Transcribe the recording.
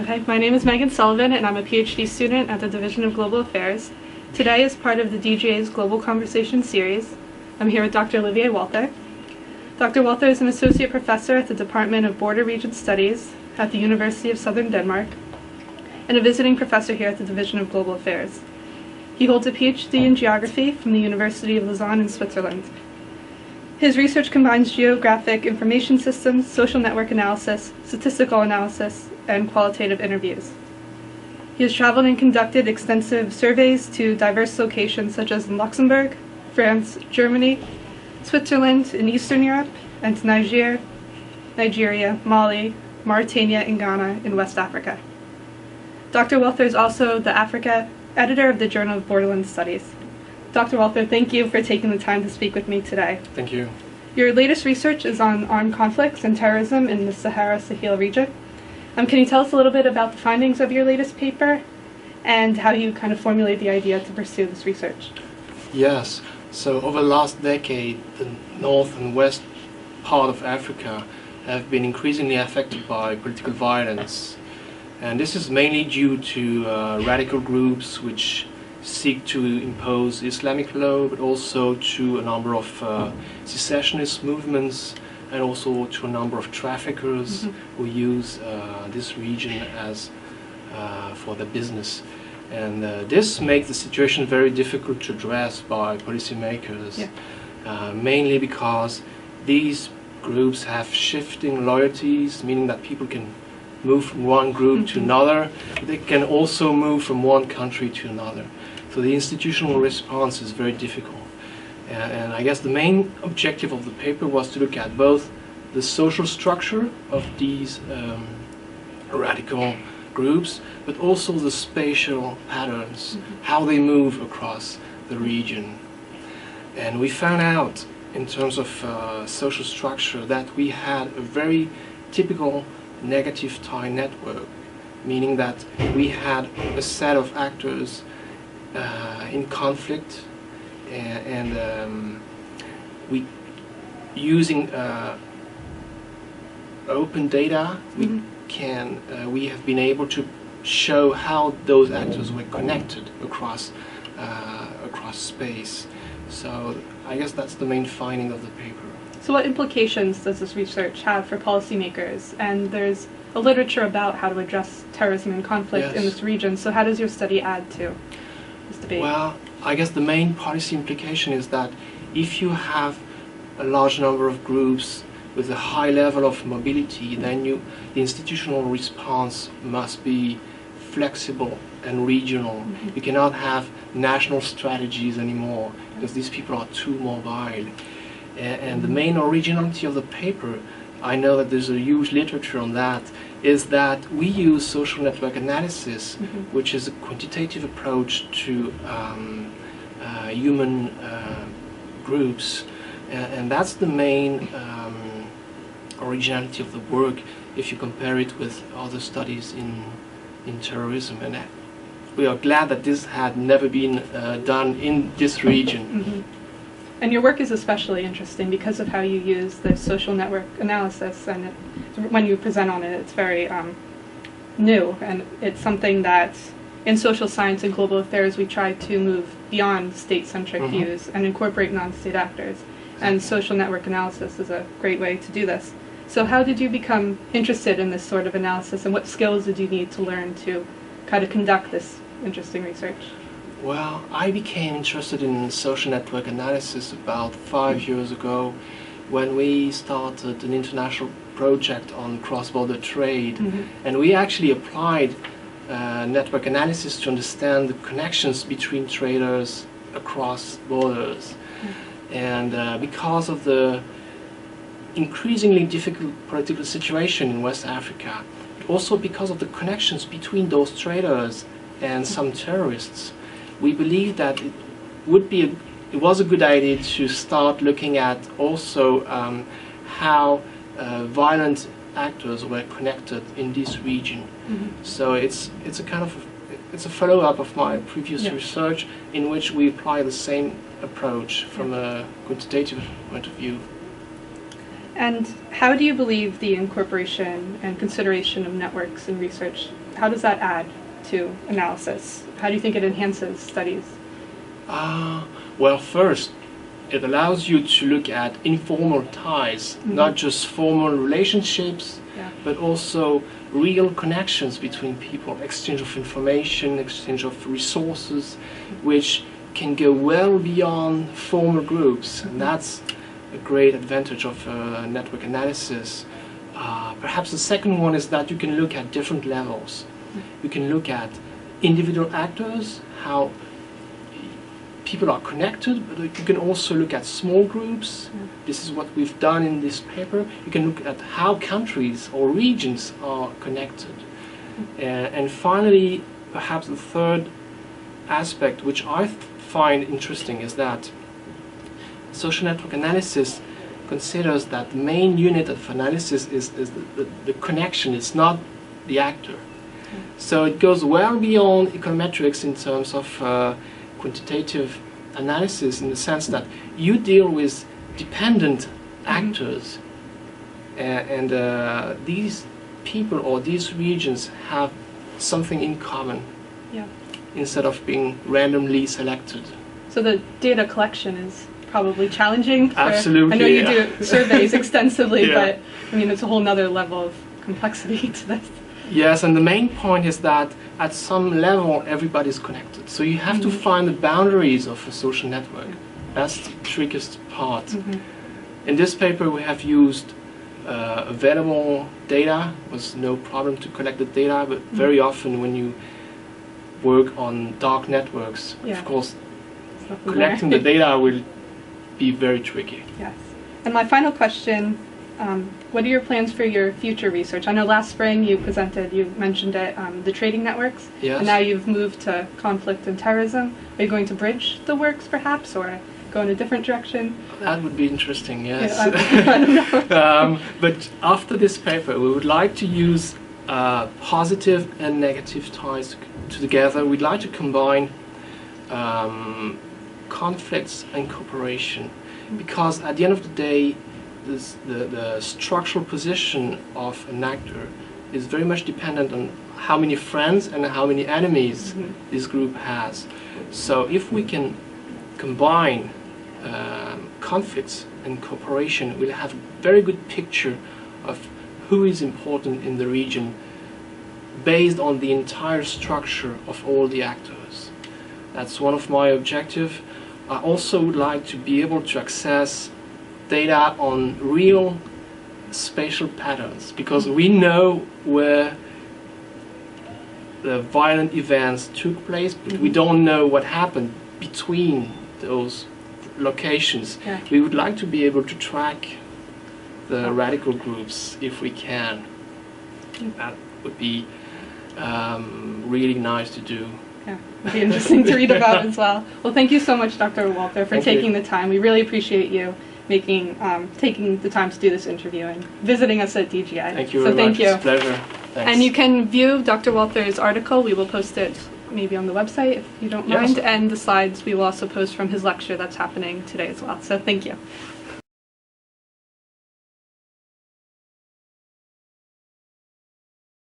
Okay, my name is Meghan Sullivan and I'm a Ph.D. student at the Division of Global Affairs. Today, as part of the DGA's Global Conversation series, I'm here with Dr. Olivier Walther. Dr. Walther is an associate professor at the Department of Border Region Studies at the University of Southern Denmark and a visiting professor here at the Division of Global Affairs. He holds a Ph.D. in geography from the University of Lausanne in Switzerland. His research combines geographic information systems, social network analysis, statistical analysis, and qualitative interviews. He has traveled and conducted extensive surveys to diverse locations such as in Luxembourg, France, Germany, Switzerland, in Eastern Europe, and to Nigeria, Mali, Mauritania, and Ghana in West Africa. Dr. Walther is also the Africa editor of the Journal of Borderland Studies. Dr. Walther, thank you for taking the time to speak with me today. Thank you. Your latest research is on armed conflicts and terrorism in the Sahara-Sahel region. Can you tell us a little bit about the findings of your latest paper and how you kind of formulated the idea to pursue this research? Yes. So over the last decade, the north and west part of Africa have been increasingly affected by political violence. And this is mainly due to radical groups which seek to impose Islamic law, but also to a number of secessionist movements and also to a number of traffickers who use this region as for their business. And this makes the situation very difficult to address by policymakers, mainly because these groups have shifting loyalties, meaning that people can move from one group to another. They can also move from one country to another. So the institutional response is very difficult. And I guess the main objective of the paper was to look at both the social structure of these radical groups, but also the spatial patterns, how they move across the region. And we found out, in terms of social structure, that we had a very typical negative tie network, meaning that we had a set of actors in conflict, and we, using open data, we have been able to show how those actors were connected across space. So I guess that's the main finding of the paper. So what implications does this research have for policymakers? And there's a literature about how to address terrorism and conflict in this region. So how does your study add to this debate? Well, I guess the main policy implication is that if you have a large number of groups with a high level of mobility, then the institutional response must be flexible and regional. You cannot have national strategies anymore because these people are too mobile. And the main originality of the paper, I know that there's a huge literature on that, is that we use social network analysis, which is a quantitative approach to human groups. And that's the main originality of the work if you compare it with other studies in terrorism. And we are glad that this had never been done in this region. And your work is especially interesting because of how you use the social network analysis, and when you present on it, it's very new, and it's something that in social science and global affairs we try to move beyond state-centric views and incorporate non-state actors, and social network analysis is a great way to do this. So how did you become interested in this sort of analysis, and what skills did you need to learn to kind of conduct this interesting research? Well, I became interested in social network analysis about 5 years ago when we started an international project on cross-border trade. And we actually applied network analysis to understand the connections between traders across borders. And because of the increasingly difficult political situation in West Africa, also because of the connections between those traders and some terrorists, we believe that it was a good idea to start looking at also how violent actors were connected in this region. So it's a follow-up of my previous research, in which we apply the same approach from a quantitative point of view. And how do you believe the incorporation and consideration of networks in research, how does that add to analysis? How do you think it enhances studies? Well, first, it allows you to look at informal ties, not just formal relationships, but also real connections between people, exchange of information, exchange of resources, which can go well beyond formal groups. And that's a great advantage of network analysis. Perhaps the second one is that you can look at different levels. You can look at individual actors, how people are connected, but you can also look at small groups. This is what we've done in this paper. You can look at how countries or regions are connected. And finally, perhaps the third aspect, which I find interesting, is that social network analysis considers that the main unit of analysis is the connection, it's not the actor. So it goes well beyond econometrics in terms of quantitative analysis, in the sense that you deal with dependent actors, and these people or these regions have something in common, instead of being randomly selected. So the data collection is probably challenging. Absolutely. I know you do surveys extensively, but I mean it's a whole nother level of complexity to this. Yes, and the main point is that at some level everybody's connected. So you have to find the boundaries of a social network. That's the trickiest part. In this paper we have used available data. It was no problem to collect the data, but very often when you work on dark networks, of course, collecting the data will be very tricky. Yes. And my final question, what are your plans for your future research? I know last spring you mentioned it, the trading networks, and now you've moved to conflict and terrorism. Are you going to bridge the works perhaps, or go in a different direction? That would be interesting, yes. I don't know. But after this paper, we would like to use positive and negative ties together. We'd like to combine conflicts and cooperation, because at the end of the day, the structural position of an actor is very much dependent on how many friends and how many enemies this group has. So if we can combine conflicts and cooperation, we'll have a very good picture of who is important in the region based on the entire structure of all the actors. That's one of my objectives. I also would like to be able to access data on real spatial patterns, because we know where the violent events took place, but we don't know what happened between those locations. We would like to be able to track the radical groups if we can. That would be really nice to do. Yeah, it would be interesting to read about as well. Well, thank you so much, Dr. Walther, for taking the time. We really appreciate you taking the time to do this interview and visiting us at DGI. Thank you very much. It's a pleasure. Thanks. And you can view Dr. Walther's article. We will post it maybe on the website if you don't mind. And the slides we will also post from his lecture that's happening today as well. So thank you.